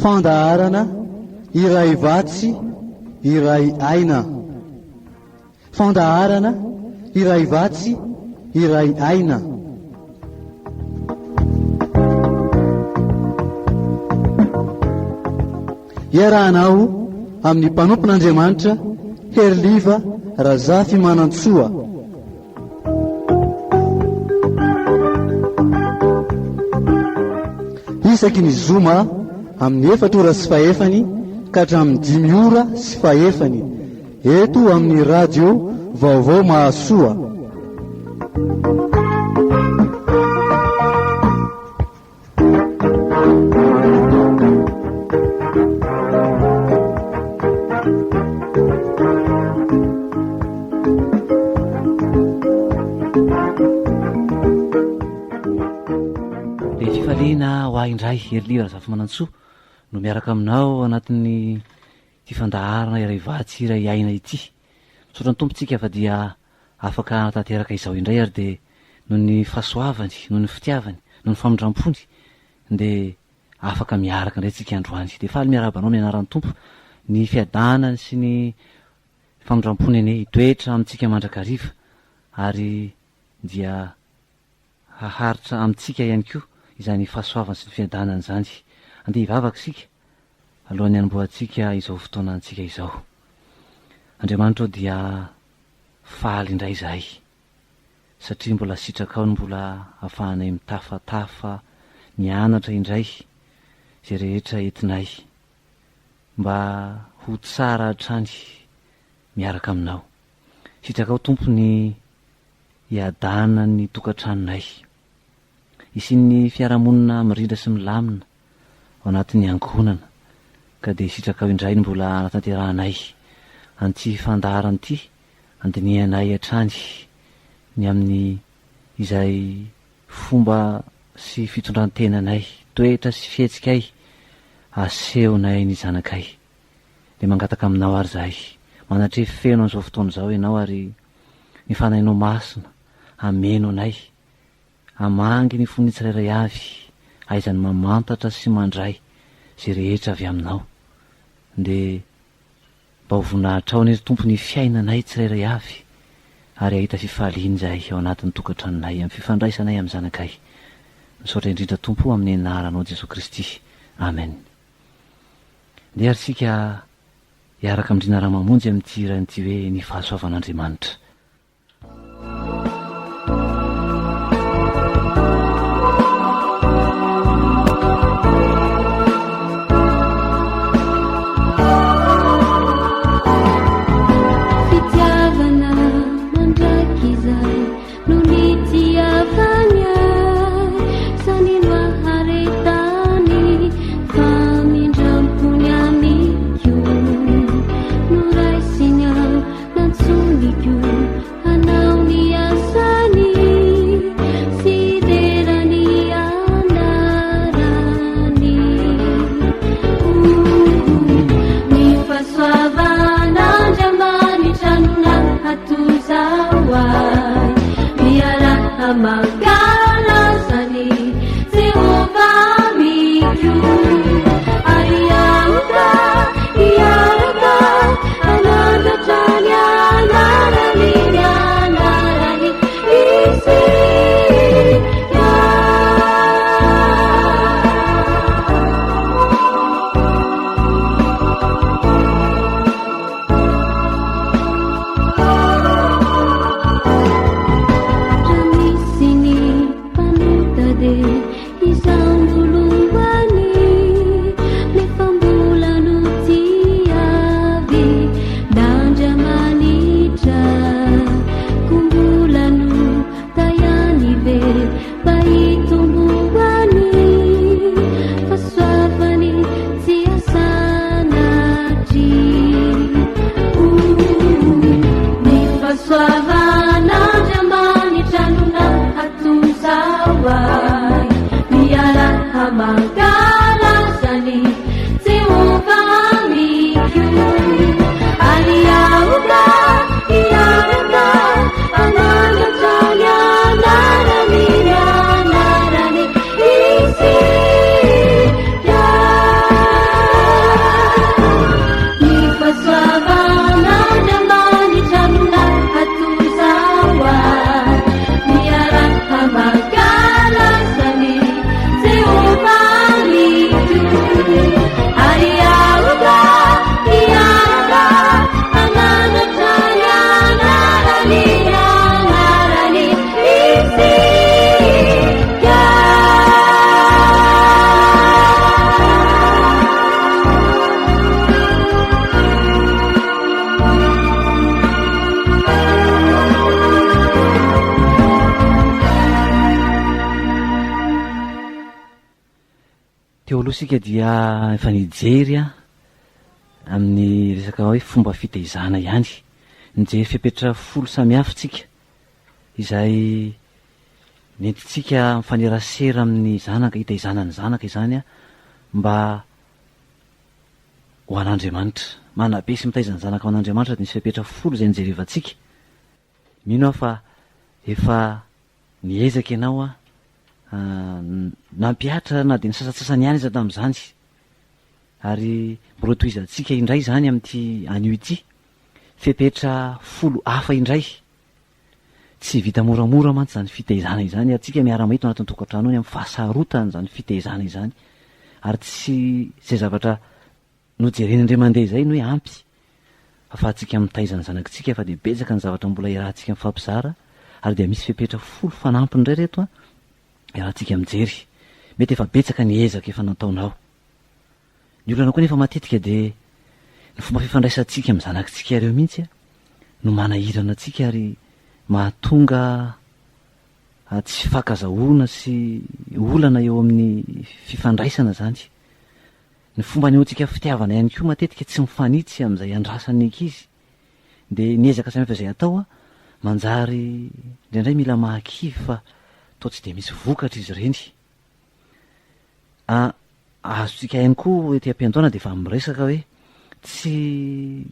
fandaharana iray vatsy iray aina. Fandaharana iray vatsy iray aina. Iarahanao amin'ny mpanompon'Andriamanitra Herliva Razafy Manantsoa. Isaky ny zoma amin'ny 4 ora sy fahefany ka hatramin'ny 5 ora sy fahefany eto amin'ny radio Vaovao Mahasoa. Indray Herliva Razafy Manantsoa no miaraka aminao anatin'ny ty fandaharana iray vatsy iray aina ity. Misaotra ny tompontsika fa dia afaka anatanteraka izao indray ary de noho ny fahasoavany, noho ny fitiavany, noho ny famondrampony de afaka miaraka indray tsika androany. De faly miarabanao mianaran'ny tompo ny fiadanany sy ny famondrampony ane itoetra amintsika mandrakariva ary dia haharitra amintsika ihany koa izany fahasoavany sy ny fiadanany zany. Andeha hivavaka sika alohan'ny hanombohantsika izao fotoanantsika izao. Andriamanitra dia faly indray zahay satria mbola sitraka ao ny mbola ahafahanay mitafatafa nianatra indray zay rehetra entinay mba ho tsara hatrany miaraka aminao. Sitraka ao tompony hiadana ny tokantranonay, isin'ny fiarahamonina mirindra sy milamina ao anatin'ny ankonana ka de sitraka ao indray ny mbola anatanteranay anty fandaharany ity andinianay hatrany ny amin'ny izay fomba sy fitondrantenanay, toetra sy fihetsikay asehonay ny zanakay. De mangataka aminao ary zahay manatrefy feno an'izao fotoana izao ianao ary ny fanahinao masina ameno anay amangy ny foniny tsirairay avy aizany mamantatra sy mandray zay rehetra avy aminao. De mba ho voninahitra ao anery tompo ny fiainanay tsirairay avy ary ahita fifaliany zahay ao anatin'ny tokantranonay amin'ny fifandraisanay amin'ny zanakay. Misaotra indrindra tompo amin'ny anaranao Jesosy Kristy. Amen. De ary sika hiaraka amindrina raha mamonjy amin'ity ran'ity hoe ny fahasoavan'Andriamanitra. You aloha sika dia efa nijery a amin'ny resaka hoe fomba fitaizana ihany, nijery fipetra folo samihafa tsika izay nentytsika mifanerasera amin'ny zanaka, hitaizana ny zanaka izany a mba ho an'Andriamanitra. Manabe sy mitaiza ny zanaka ho an'Andriamanitra dia nisy fipetra folo izay nijerevantsika. Mino aho fa efa niezaka ianao a nampiatra na dia ny sasatsasany ihany iza tamin'izany, ary mbola tohizantsika indray zany amin'ity anio ity fipetra folo hafa indray. Tsy vita moramora mantsy zany fitaizana izany, ary tsika miara-mahita anatin'ny tokantrano any amin'ny fahasarotana zany fitaizana izany, ary tsy zay zavatra nojereny indray mandeha izay no hoe ampy afahantsika mitaiza ny zanakitsika, fa dia betsaka ny zavatra mbola irahantsika mifampizara, ary dia misy fipetra folo fanampiny indray reto a irahantsika mijery. Mety efa betsaka ny ezaka efa nataonao. Ny olana koa nefa matetika dia ny fomba fifandraisantsika amin'ny zanakitsika ireo mihitsy no manahirana antsika, ary mahatonga tsy fankazahoana sy olana eo amin'ny fifandraisana zany. Ny fomba anehoantsika fitiavana ihany koa matetika tsy mifanitsy amin'izay andrasan'ny ankizy, dia niezaka samihafa izay atao a manjary indraindray mila mahakivy fa toa tsy dia misy vokatra izy ireny. Azontsika ihany koa ety am-piantoana dia efa miresaka hoe tsy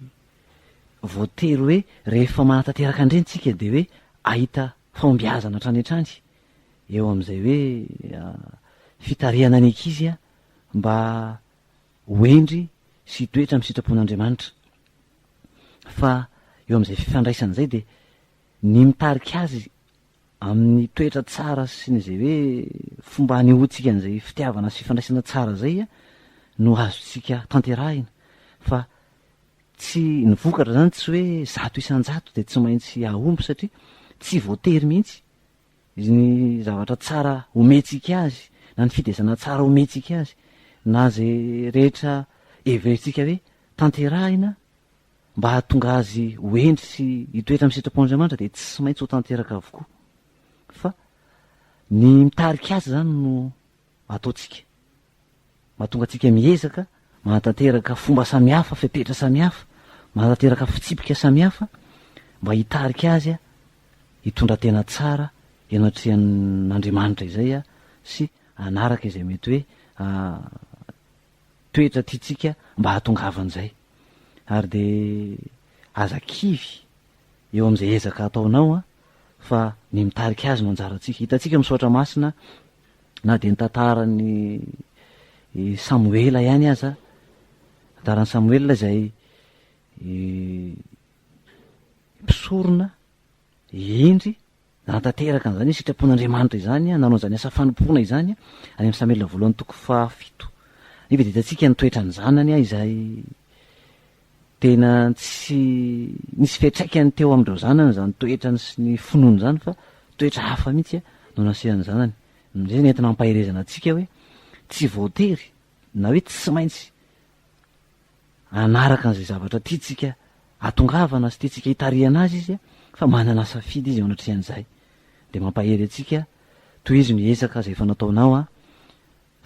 voatery hoe rehefa manatanteraka indreny tsika dia hoe ahita fahombiazana hatrany hatrany eo amin'izay hoe fitarihana ny ankizy a mba hoendry sy toetra amin'ny sitrapon'Andriamanitra. Fa eo amin'izay fifandraisana izay dia ny mitarika azy amin'ny toetra tsara sy n'izay hoe fomba hanehoantsika an'izay fitiavana sy fifandraisana tsara zay a no azontsika tanterahina. Fa tsy ny vokatra zany tsy hoe zato isan-jato dia tsy maintsy ahomby, satria tsy voatery mihitsy ny zavatra tsara omentsika azy, na ny fitaizana tsara omentsika azy, na zay rehetra everentsika hoe tanterahina mba hahatonga azy hoendry sy hitoetra amin'ny sitrapon'Andriamanitra dia tsy maintsy ho tanteraka avokoa. Fa ny mitarika azy zany no ataontsika mahatonga atsika miezaka manatanteraka fomba samihafa, fipetra samihafa, manatanteraka fitsipika samihafa mba hitarika azy a hitondra tena tsara ianatrehan'Andriamanitra izay a sy anaraka izay mety hoe toetra tiatsika mba hahatongavan'izay. Ary dia azakivy eo amin'izay ezaka ataonao a fa ny mitarika azy no anjarantsika. Hitantsika misaotra masina na dia ny tantaran'ny Samoela ihany aza, tantaran'ny Samoela izay mpisorona endry nanatanteraka an'izany sitrapon'Andriamanitra izany, nanao an'izany asa fanompoana izany any amin'ny Samoela voalohany 7. Nefa dia hitantsika ny toetrany zanany izay tena tsy nisy fiantraikany teo amin'ireo zanany zany toetrany sy ny finoany zany, fa toetra hafa mihitsy no nasehany zanany. Izay nentina mampahirezana antsika hoe tsy voatery na hoe tsy maintsy anaraka an'izay zavatra tiatsika hatongavana sy tiatsika hitarihana azy izy fa manana safidy izy eo anatrehan'izay. Dia mampahery antsika toy izy miezaka izay efa nataonao a,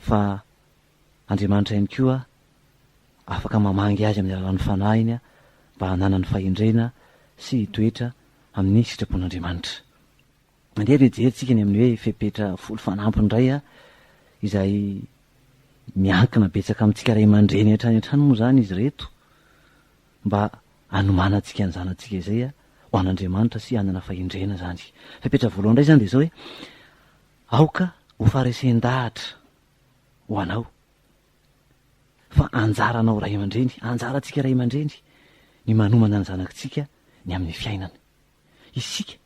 fa Andriamanitra ihany koa afaka mamangy azy amin'ny alalan'ny fanahiny mba hananany fahendrena sy hitoetra amin'ny sitrapon'Andriamanitra. Mandeha rejerentsika ny amin'ny hoe fipetra folo fanampiny indray a izay miankina betsaka amintsika ray aman-dreny hatrany hatrany moa zany izy reto, mba hanomana antsika ny zanantsika izay a ho an'Andriamanitra sy hanana fahendrena zany. Fipetra voalohany indray zany dia izao hoe aoka ho faresen-dahatra ho anao, fa anjaranao ray aman-dreny, anjarantsika ray aman-dreny ny manomana ny zanakitsika ny amin'ny fiainana. Isika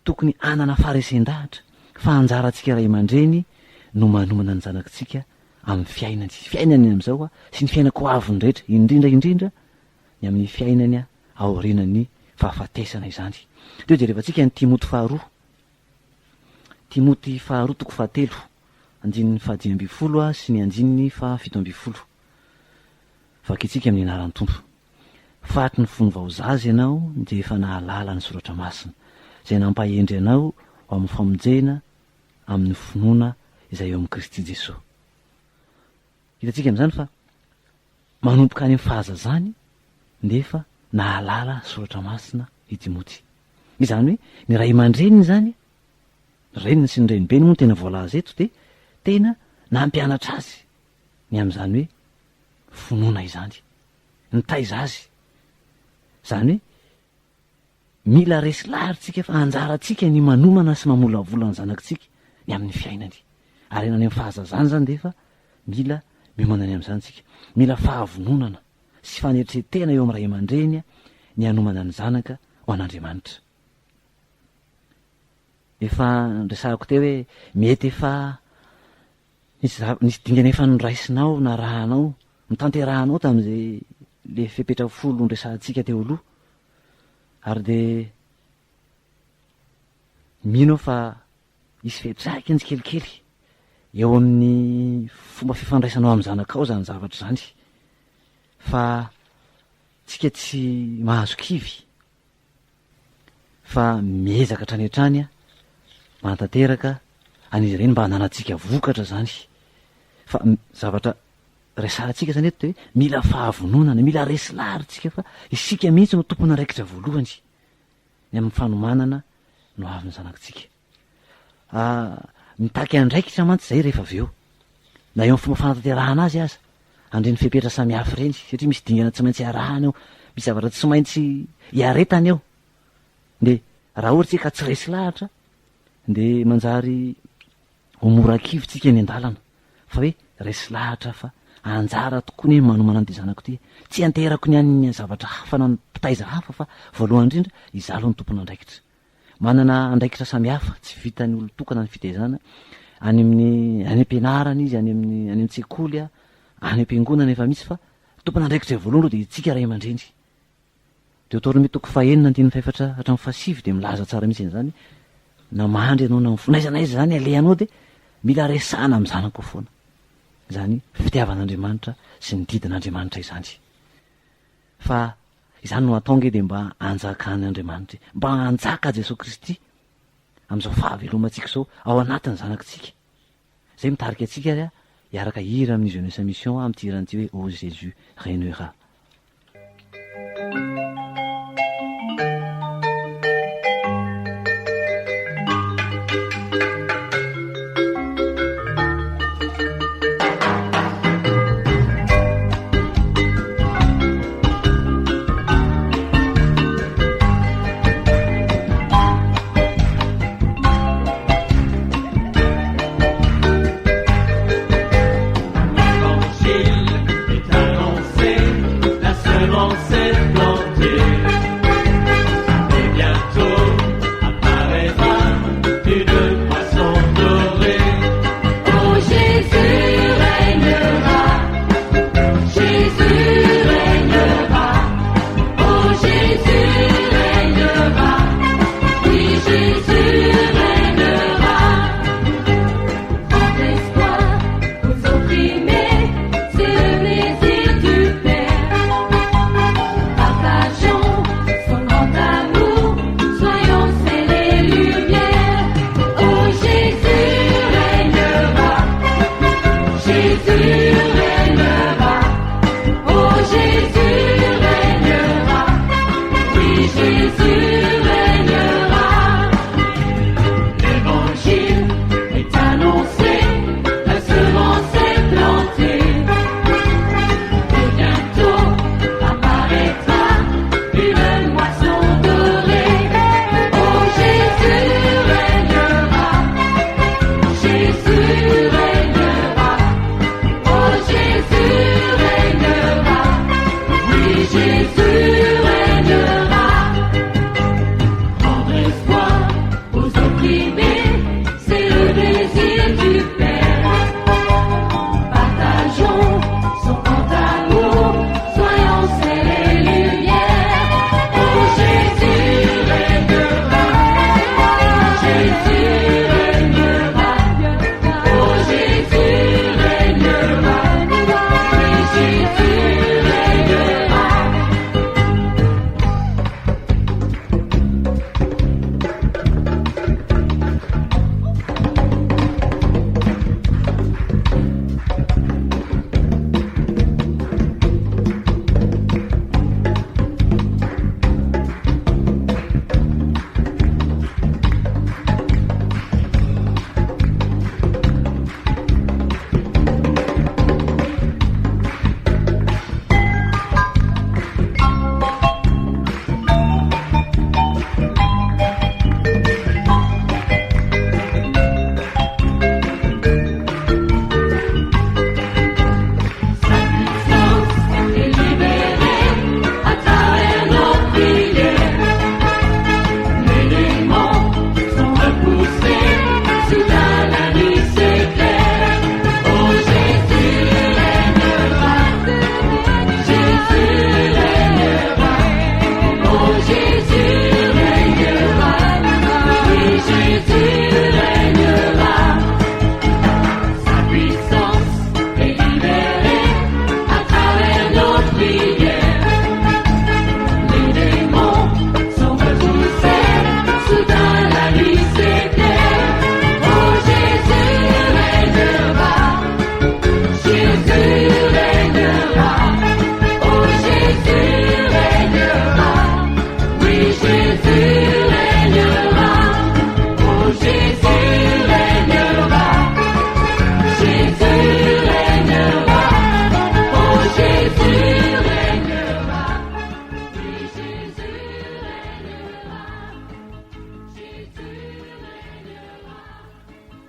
tokony hanana faresen-dahatra, fa anjarantsika ray aman-dreny no manomana ny zanakitsika amin'ny fiainany, fiainany amin'izao a sy ny fiainako aviny rehetra, indrindra ny amin'ny fiainany a aorinan'ny fahafatesana izany. Teo jerevantsika ny Timoty 2, Timoty 2:7, andininy 5 sy ny andininy 7. Vakitsika amin'ny anaran'ny Tompo. Fatry ny fony vaozazy ianao dia efa nahalala ny soratra masina izay nampahendry anao ho amin'ny famonjena amin'ny finoana izay eo amin'ny Kristy Jesosy. hitantsika am'izany fa manompoka any amin'ny fahazazany nefa nahalala soratra masina i Timoty. Izany hoe ny ray aman-dreniny zany, reniny sy ny renibeny moa no tena voalaza eto, de tena nampianatra azy ny am'izany hoe finoana izany, nitaiza azy. Zany hoe mila resy laharitsika fa anjarantsika ny manomana sy mamolavola ny zanakitsika ny amin'ny fiainany. Ary any amin'ny fahazazany zany de efa mila miomana ny am'izany tsika. Mila fahavononana sy faneritreretena eo amin'ny ray aman-dreny ny hanomana ny zanaka ho an'Andriamanitra. Efa resahako teo hoe mety efa nisy dingana efa niraisinao na rahanao nitanterahanao tamin'izay le fepetra folo nresahantsika teo aloha, ary de mino fa isy fiatraikany kelikely eo amin'ny fomba fifandraisanao amin'ny zanakao zany zavatra zany, fa tsika tsy mahazo kivy fa miezaka hatrany hatrany manatanteraka an'izy ireny mba hananantsika vokatra zany. Fa zavatra resahantsika zany eto de hoe mila fahavononana, mila resy laharitsika fa isika mihitsy no tompona raikitra voalohany ny amin'ny fanomanana no avy ny zanakitsika. Mitaky andraikitra mantsy zay rehefa avy eo, na eo amin'ny fomba fanatanterahana azy aza andreny fepetra samihafa ireny, satria misy dingana tsy maintsy arahana eo, misy zavatra tsy maintsy hiaretana eo. De raha ohatra ka tsy resy lahatra de manjary homora-kivy tsika ny an-dalana, fa hoe resy lahatra fa anjara tokoa ny manomana an'ity zanako ty, tsy anterako ny an'ny zavatra hafa na mpitaiza hafa fa voalohany indrindra izalo ny tompona andraikitra. Manana andraikitra samihafa tsy vitany olo tokana ny fitaizana any amin'ny ampianarana izy, any amin'ny tsekoly, any am-piangonana efa misy, fa tompona andraikitra voalohany de itsika ray aman-dreny. Deutéronomie toko 4:4 hatramin'ny 5 de milaza tsara mihitsy an'izany, na mandry ianao na n'aiza n'aiza zany alehanao de mila resana amin'ny zanako foana. Zany fitiavan'Andriamanitra sy ny didin'Andriamanitra izany. Fa izany no ataonge de mba anjakan'Andriamanitra, mba anjaka Jesosy Kristy am'izao fahavelomantsika zao ao anatin'ny zanakitsika. Zay mitarika atsika hiaraka hira amin'ny jeunesse mission am'ty hiran'ity hoe ô Jésus régnera. Partage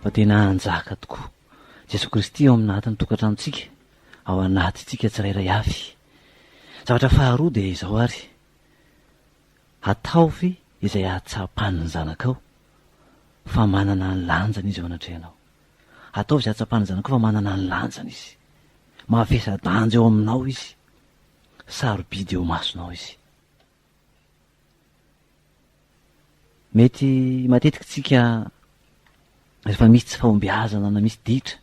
fa tena anjaka tokoa Jesosy Kristy ao amin'natiny tokantranontsika ao anatytsika tsirairay avy. Zavatra faharoa dia izao ary ataovy izay ahatsapany ny zanakao fa manana ny lanjany izy ao anatrehanao. Ataovy izay ahatsapany ny zanakao fa manana ny lanjany izy, mavesa-danja eo aminao izy, sarobidy eo masonao izy. Mety matetika tsika rehefa misy tsy fahombiazana na misy ditra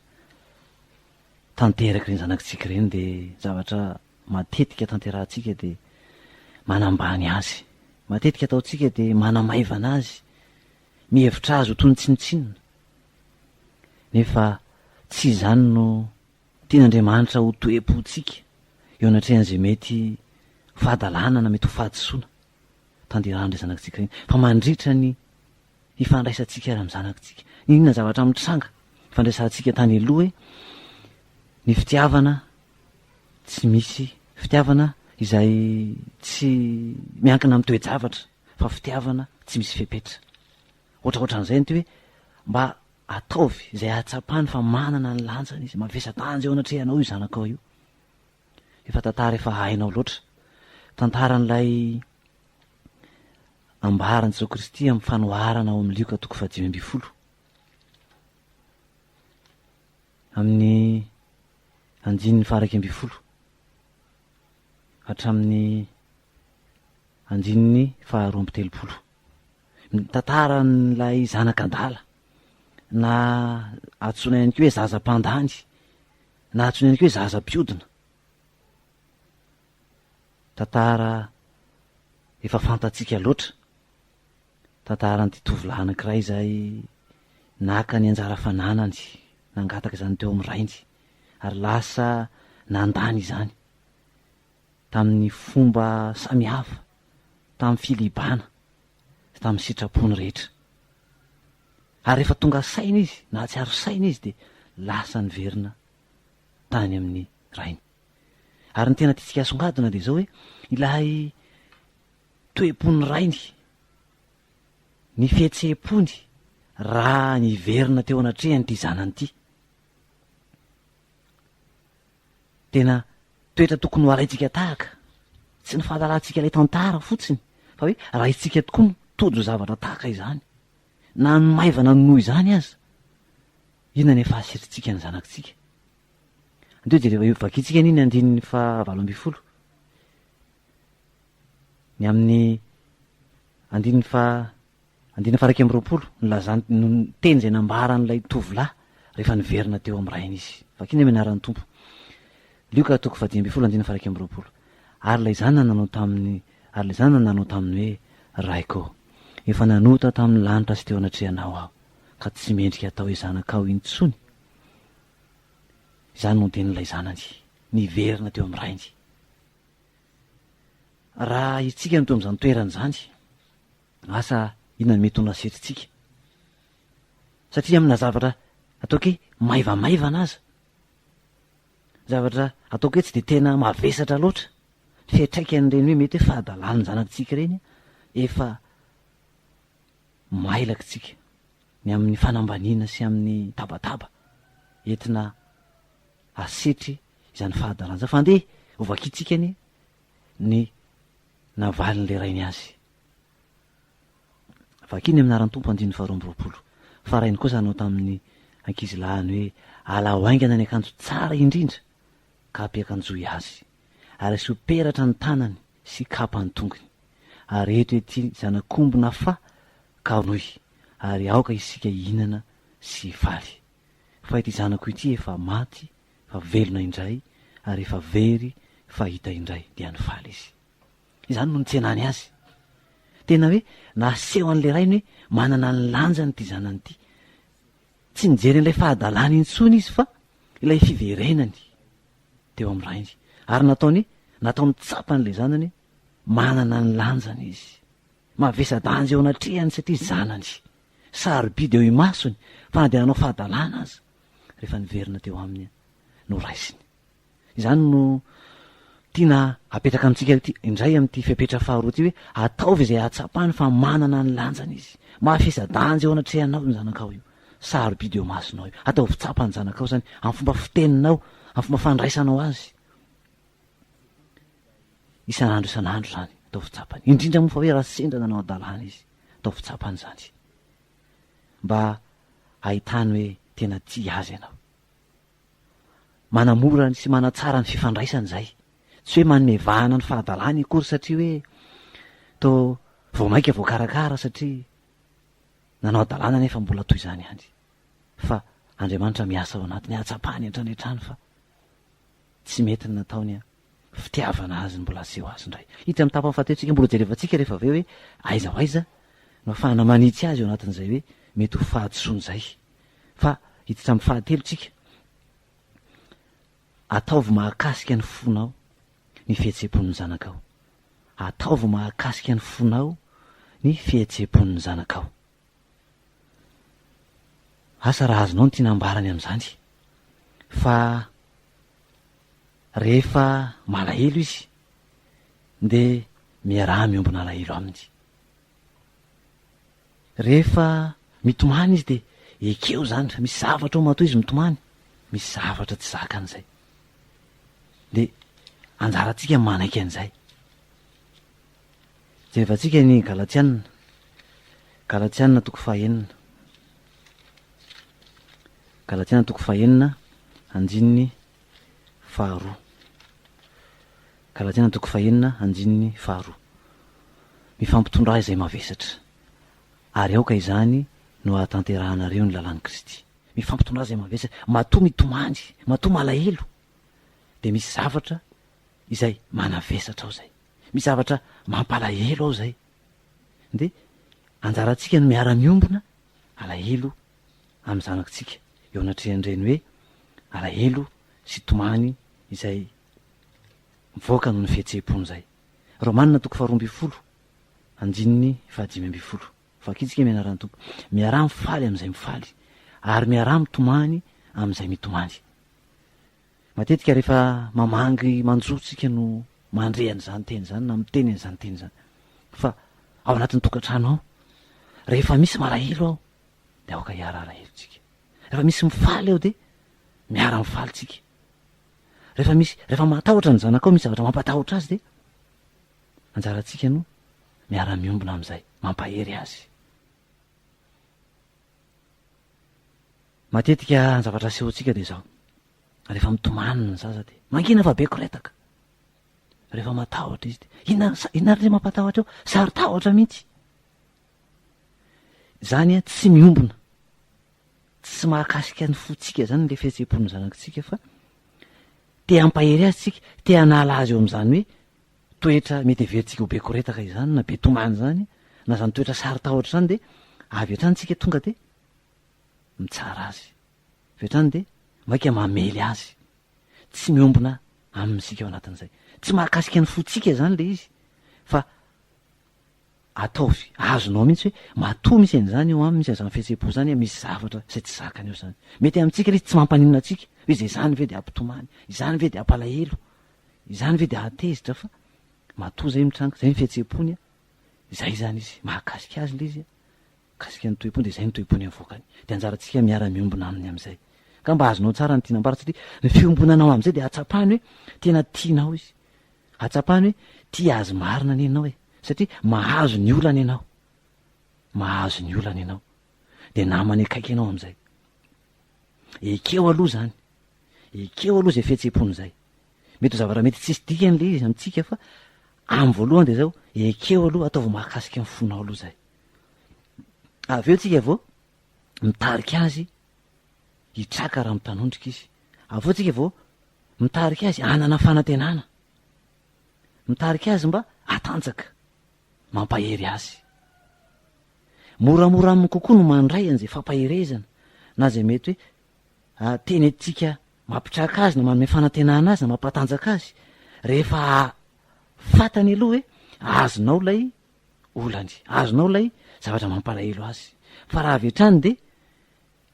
tanteraky reny zanakitsika reny dia zavatra matetika tanterahantsika dia manambany azy, matetika ataotsika dia manamaivana azy, mihevitra azy ho toy ny tsinitsinina. Nefa tsy izany no tian'Andriamanitra ho toe-pontsika eo anatrehan'izay mety fahadalana na mety ho fahadisoana tanderan'ilay zanakitsika reny, fa mandritra ny hifandraisantsika ary amin'ny zanakitsika. Inona zavatra mitranga ifandraisantsika tany aloha hoe ny fitiavana tsy misy fitiavana izay tsy miankina amin'ny toe-javatra, fa fitiavana tsy misy fepetra. Ohatraohatran'izay ny ty hoe mba ataovy izay ahatsapany fa manana ny lanjany izy, mavesa-danja eo anatrehanao io zanakao io. Efa tantara efa hainao loatra, tantaran'ilay ambaran'i Jesosy Kristy amin'ny fanoharana ao amin'ny Lioka 5:10 amin'ny 9:20 hatramin'ny 9:30. Tantaran'ilay zanak'andala na antsoina ihany koa hoe zaza-pandany na antsoina ihany koa hoe zaza-piodina. Tantara efa fantatsika loatra, tantaran'ity tovolahy anankiray izay naka ny anjara fananany, nangataka izany teo amin'ny rainy ary lasa nandany izany tamin'ny fomba samihafa, tamin'ny filibana, tamin'ny sitrapony rehetra. Ary rehefa tonga saina izy na tsy aro saina izy dia lasa niverina tany amin'ny rainy. Ary ny tena tiantsika asongadina dia izao hoe ilay toe-pony rainy, ny fihetseham-pony raha niverina teo anatrehany ty zanany ty. Tena toetra tokony ho araitsika tahaka, tsy ny fahalalantsika ilay tantara fotsiny, fa hoe raha itsika tokoa mitojo zavatra tahaka izany na ny maivana noho izany aza, inona ny fahasiritsika ny zanakitsika. Andeo dia rehefa vakitsika niny 9:20 ny amin'ny 9:20 nylazany ny teny izay nambaran'ilay tovolahy rehefa niverina teo amin'ny rainy izy. Vakiny amin'ny anaran'ny Tompo. Lioka 5:10 ary ilay zanany nanao taminy hoe raiko, efa nanota tamin'ny lanitra sy teo anatrehanao aho, ka tsy mendrika atao hoe zanakao intsony. Izany no tenin'ilay zanany niverina teo amin'ny rainy. Raha itsika no to amin'izany toerana izany, asa inona ny mety ho nasiritsika? Satria amina zavatra ataoko hoe maivamaivana aza, zavatra ataoko hoe tsy dia tena mavesatra loatra, fiatraikan'ireny hoe mety hoe fahadalàny zanakitsika reny, efa mailakitsika ny amin'ny fanambaniana sy amin'ny tabataba entina asetry izany fahadalàna. Fa andeha ovakitsika ny navalin'ilay rainy azy. Vakiny amin'ny anaran'ny Tompo 9:20. Fa rainy kosa anao tamin'ny ankizilahiny hoe ala ho aingana ny akanjo tsara indrindra ka ampiakanjoy azy, ary asio peratra ny tanany sy kapa ny tongony, ary eto ety zanakombona fa ka noy, ary aoka isika hihinana sy faly. Fa ity zanako ity efa maty fa velona indray, ary efa very fa hita indray dia nifaly izy. Izany no nitsenany azy. Tena hoe naseho an'ilay rainy hoe manana ny lanjany ty zanany ity. Tsy nijery an'ilay fahadalàny intsony izy fa ilay fiverenany teo amin'ny rainy. Ary nataony tsapan'ilay zanany, manana ny lanjany izy, mavesa-danja eo anatrehany satria zanany, sarobidy eo imasony, fa na dia nanao fahadalàna aza rehefa niverina teo aminy no raisiny. Izany no tiana apetraka amintsika indray amin'ity fiapetra faharoa ty hoe ataovy izay ahatsapany fa manana ny lanjany izy, mafesa-danja eo anatrehanao ny zanakao io. sarobidy eo masonao io, atao fitsapany zanakao zany amin'ny fomba fiteninao, amin'ny fomba fandraisanao azy isan'andro zany, atao fitsapany. Indrindra moa fa hoe raha sendra nanao adalàna izy, atao fitsapany zany mba ahitany hoe tena tia azy ianao. Manamora sy manatsara ny fifandraisany zay, tsy hoe manomevahana ny fahadalàna akory satria hoe to vao maika vao karakara satria nanao adalàna nefa mbola toy izany ihany, fa Andriamanitra miasa ao anatiny atsapany hatrany fa tsy mety ny nataony fitiavana azy mbola aseho azy indray. Hita amin'ny tapany fahatelotsika mbola jerevantsika rehefa aveo hoe aiza ho aiza no ahafahana manitsy azy eo anatin'izay hoe mety ho fahadisoany zay. Fa hiditra amin'ny fahatelotsika, ataovy mahakasika ny fonao ny fihetseham-pon'ny zanakao, ataovy mahakasika ny fonao ny fihetseham-pon'ny zanakao. Asa raha azonao ny tianambarany amin'izany fa rehefa malahelo izy de miaraha miombona alahelo aminy, rehefa mitomany izy de ekeo zany fa misy zavatra ao matoa izy mitomany, misy zavatra tsy zakan'izay de anjarantsika manaiky an'izay. Jerevantsika ny Galatianina toko fahaenina, Galatianina toko fahaenina andininy faharoa, Galatianina toko fahaenina andininy faharoa. Mifampitondrà izay mavesatra ary aoka izany no ahatanterahanareo ny lalàn'i Kristy. Mifampitondrà izay mavesatra, matoa mitomany, matoa malahelo de misy zavatra izay manavesatra ao zay, misy zavatra mampalahelo ao zay, de anjarantsika no miara-miombona alahelo amin'ny zanakitsika eo anatrehan'ireny hoe alahelo sy tomany izay mivoaka no ny fihetseham-pony zay. Romanina toko faharoa amby folo andininy fahadimy amby folo, fakitsika mianarany tompo, miaraha mifaly amin'izay mifaly ary miaraha mitomany amin'izay mitomany. Matetika rehefa mamangy manjotsika no mandre an'izany teny zany na miteny an'izany teny zany, fa ao anatin'ny tokantrano ao rehefa misy malahelo ao de aoka hiara alahelotsika, rehefa misy mifaly ao de miara mifaly tsika, rehefa matahotra ny zanakao, misy zavatra mampatahotra azy de anjarantsika no miara miombona amin'izay, mampahery azy. Matetika ny zavatra asehoantsika de zao, rehefa mitomany ny zaza de mangina fa be koretaka, rehefa matahotra izy de inona le mampatahotra eo, sary tahotra mihitsy zany tsy miombona, tsy mahakasika ny fotsika zany le fihetseham-pon'ny zanakitsika, fa te hampahery azy tsika, te hanala azy eo amin'izany hoe toetra mety everitsika ho be koretaka izany na be tomany zany na zany toetra sary tahotra zany, de avy hatrany tsika tonga de mitsara azy, avy hatrany de maika mamely azy, tsy miombona amin'isika ao anatin'izay, tsy mahakasika ny fotsika zany le izy, fa ataovy azonao mihitsy hoe matoa misy an'izany eo aminy, misy an'izany fihetseham-po zany, misy zavatra izay tsy zakany eo zany. Mety amintsika le izy tsy mampaninona atsika hoe zay zany ve de ampitomany, izany ve de ampalahelo, izany ve de atezitra, fa matoa zay mitranga, zay ny fihetseham-pony, zay zany izy mahakasika azy le izy, kasika ny toe-pony de zay ny toe-pony avoakany, de anjarantsika miara-miombona aminy amin'izay. Ka mba azonao tsara ny tianambara satria ny fiombonanao amin'izay de atsapany hoe tena tianao izy, atsapany hoe tia azy marina ny ianao satria mahazo ny olana ianao, mahazo ny olana ianao de namany akaiky ianao amin'izay. Ekeo aloha zany, ekeo aloha zay fihetseham-pony zay, mety ho zavatra mety tsisy dikany le izy amintsika, fa amin'ny voalohany de zao ekeo aloha ataovy mahakasika ny fonao aloha zay, avy eo tsika vao mitarika azy hitraka raha mitanondrika izy, avy eo tsika vao mitarika azy anana fanantenana, mitarika azy mba atanjaka, mampahery azy. Moramora aminy kokoa no mandray an'izay fampaherezana na zay mety hoe teny atsika mampitraka azy na manome fanantenana azy na mampatanjaka azy, rehefa fatany aloha hoe azonao lay olany, azonao lay zavatra mampalahelo azy, fa raha avy hatrany de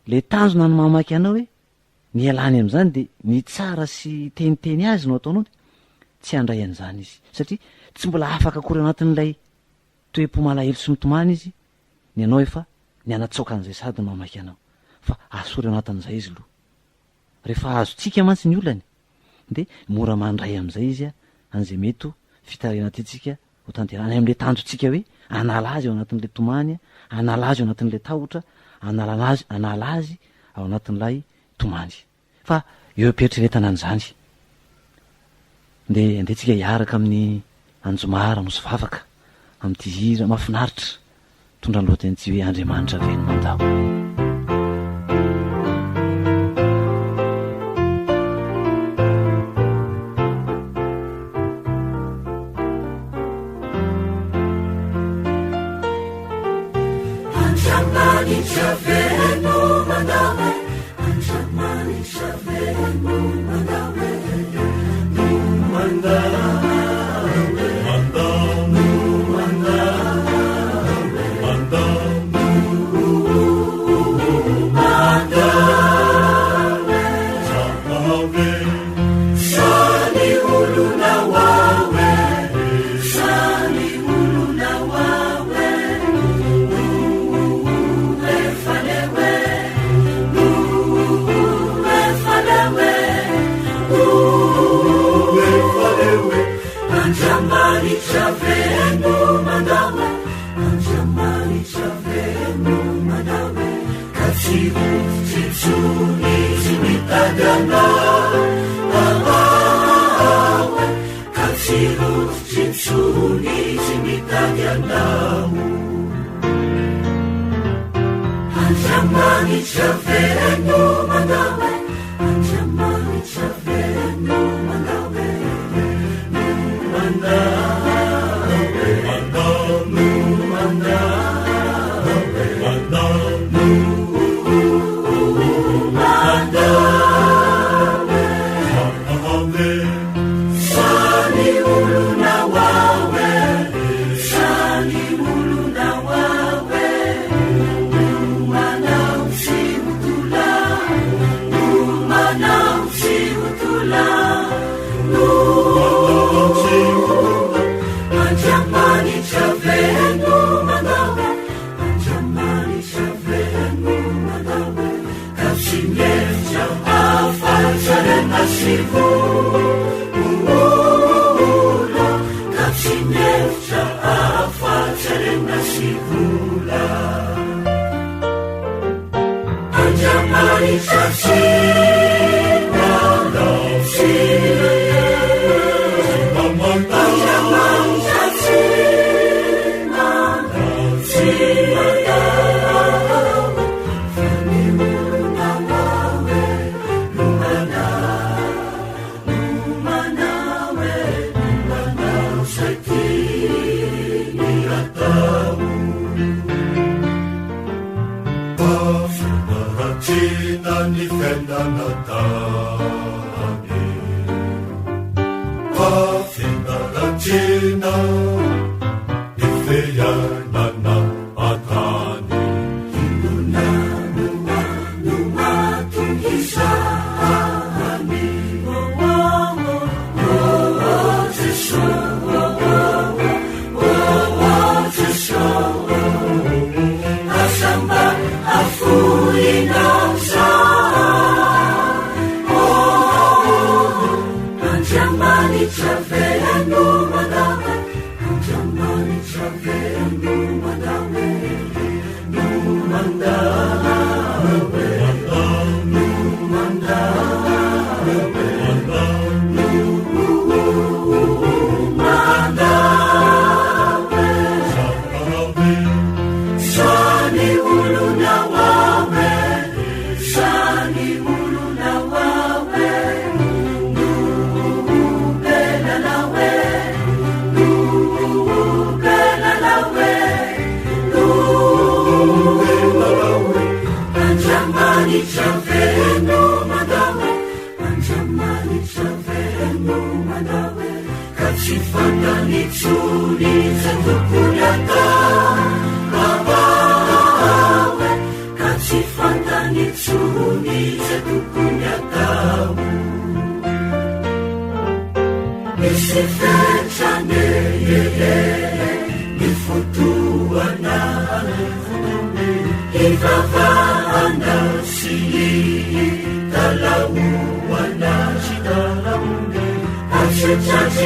le tanjona no mamaky anao hoe ny alany amin'izany de ny tsara sy teniteny azy no ataonao de tsy handray an'izany izy, satria tsy mbola afaka akory anatin'ilay toe-po malahelo sy mitomany izy, ny anao efa ny anatsaoka an'izay sady no mamaky anao, fa asory anatin'izay izy loha rehefa azotsika mantsy ny olany de mora mandray am'izay izy a an'izay mety fitarena tytsika ho tanterany am'le tanjotsika hoe anala azy ao anatin'le tomany anala azy ao anatin'le tahotra anala azy ao anatin'lay tomany fa eo ampieritrretana an'izany de andetsika hiaraka amin'ny anjomara nosy vavaka am'ty hira mahafinaritra tondra ny loatentsy hoe Andriamanitra veno mandao. Andriamanitra veno mandao, Andriamanitra veno mandao, no mandao. Andriamanitra veno mandao, Andriamanitra veno mandao, ka tsy rofotsy intsony tsy mitady anao, ka tsy rofotsy intsony tsy mitady anao. Andriamanitra veno mandao, Andriamanitra veno mandao, If I find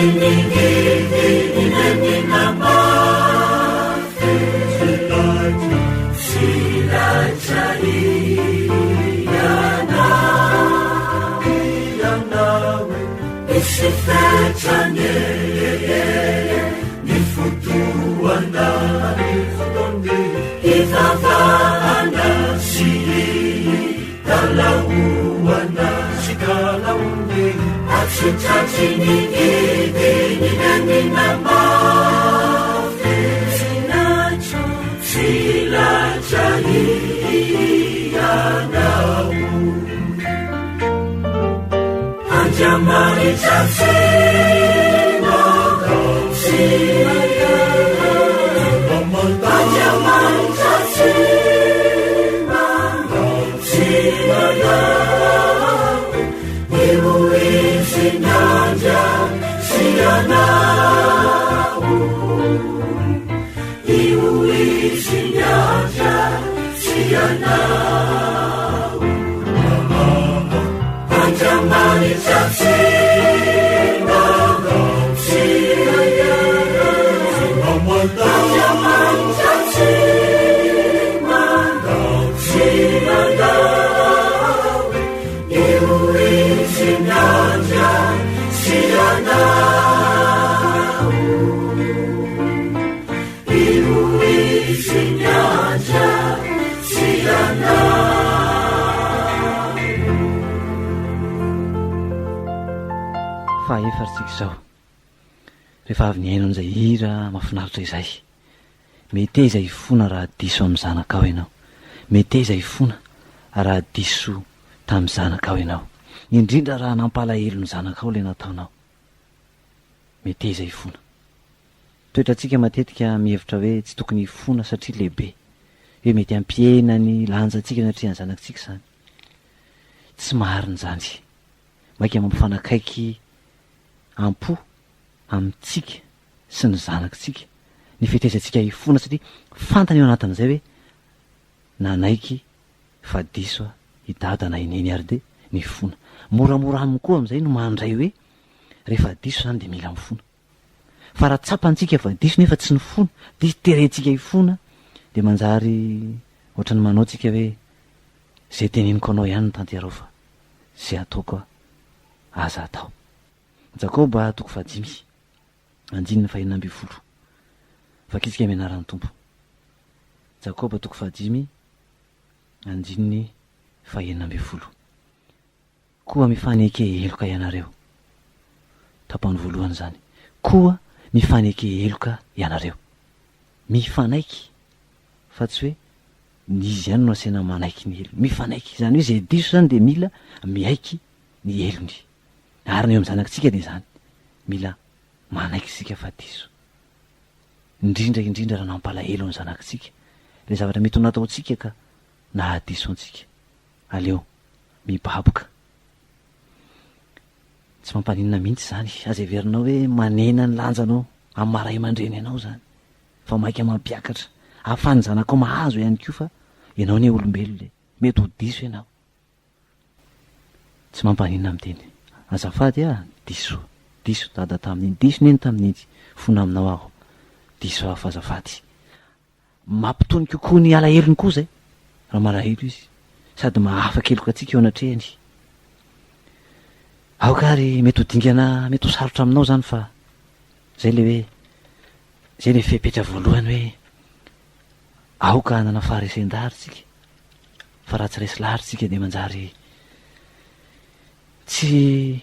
Sininginamafy Silajaianawe Isifetanye Nifutuana Ivavana Talauana Sikalaunde Achitachiningininamafy Silajaianau Anjamari Chatsimogo Anjamari Chatsimogo Ibu isi nyanja sianau Ibu isi nyanja sianau Anjamani Chatsimogo Anjamani Chatsimogo sianau Ibu isi nyanja sianau Ibu isi nyanja sianau Fahefatsika izao rehefa avy ny haino an'izay hira mahafinaritra izay mety izay fona raha diso amin'ny zanakao ianao mety izay fona raha diso tamin'ny zanakao ianao indrindra raha nampalahelo ny zanakao ilay nataonao mety izay fona toetratsika matetika mihevitra hoe tsy tokony fona satria lehibe hoe mety ampiena ny lanjantsika natria ny zanakitsika izany tsy mahariny zany maika mampifanakaiky ampo amintsika sy ny zanakitsika ny fitezantsika hifona satria fantany eo anatin'izay hoe nanaiky fa diso hidada na ineny ary de ny fona moramora aminy koa amin'izay no mandray hoe rehefa diso zany de mila mifona fa raha tsapantsika fa diso nefa tsy ny fona de terentsika hifona de manjary ohatrany manao tsika hoe zay teneniko anao ihany ny tanterao fa zay ataoko aza atao Jakoba toko 5 andininy 12 vakitsika mianaran'ny tompo Jakoba toko 5 andininy 12 koa mifaneke eloka ianareo tapany voalohany zany koa mifaneke eloka ianareo mifanaiky fa tsy hoe nizy ihany no asena manaiky ny elo mifanaiky zany hoe zay diso zany de mila miaiky ny elony ary ny eo amin'ny zanakitsika de zany mila manaiky sika fa diso indrindra raha nampalahelo ny zanakitsika le zavatra mety ho nataotsika ka nahadiso antsika aleo mibaboka tsy mampaninona mihitsy zany aza everinao hoe manena ny lanjanao amin'ny maray mandreny ianao zany fa maika mampiakatra ahafany zanakao mahazo ihany koa fa ianao ny olombelo le mety ho diso ianao tsy mampaninona miteny azafady diso dada tamin'iny diso neny tamin'iny fona aminao aho diso aho fa azafady mampitony kokoa ny alahelony koa zay raha malahelo izy sady mahafaky eloka atsika eo anatrehany aokary mety ho dingana mety ho sarotra aminao zany fa zay le hoe zay le fepetra voalohany hoe aoka nanafary esen-daritsika fa raha tsy resy laritsika de manjary tsy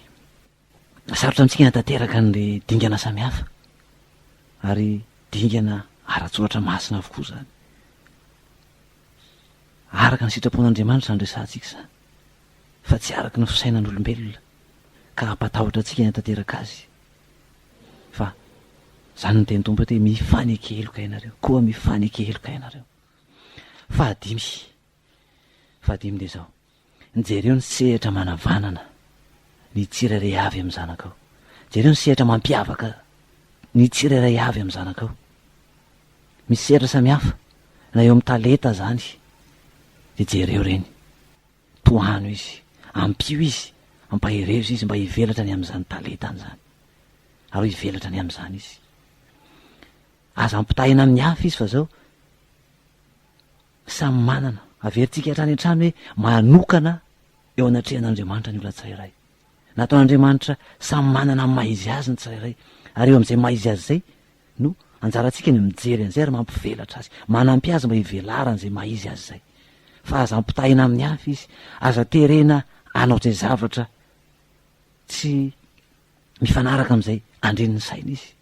sarotra amintsika natateraka n'le dingana samihafa ary dingana ara-tsoratra masina avokoa zany araka ny sitrapon'Andriamanitra andresantsika zany fa tsy araka ny fisainan'olombelona ka hampatahotra atsika natateraka azy fa zany ny teny tompo hoe mifanekeloka ianareo koa mifanekeloka ianareo fahadimy de zao nijereo ny sehatra manavanana ny tsirairay avy amin'ny zanakao jereo ny sehatra mampiavaka ny tsirairay avy amin'ny zanakao misy sehatra samihafa na eo amin'ny talenta zany de jereo reny tohano izy ampio izy ampaherezo izy mba hivelatra ny amin'izany talentany zany ary hivelatra ny am'izany izy. Aza ampitahina amin'ny hafa izy fa zao samy manana averintsika hatrany an-trano hoe manokana eo anatrehan'Andriamanitra ny olona tsirairay. Nataon'Andriamanitra samy manana ny maizy azy ny tsirairay, ary eo am'izay maizy azy zay no anjarantsika ny mijery an'izay ary mampivelatra azy, manampy azy mba hivelarany zay maizy azy zay. Fa aza ampitahina amin'ny hafa izy, aza terena anao zay zavatra tsy mifanaraka am'izay andrenin'ny saina izy,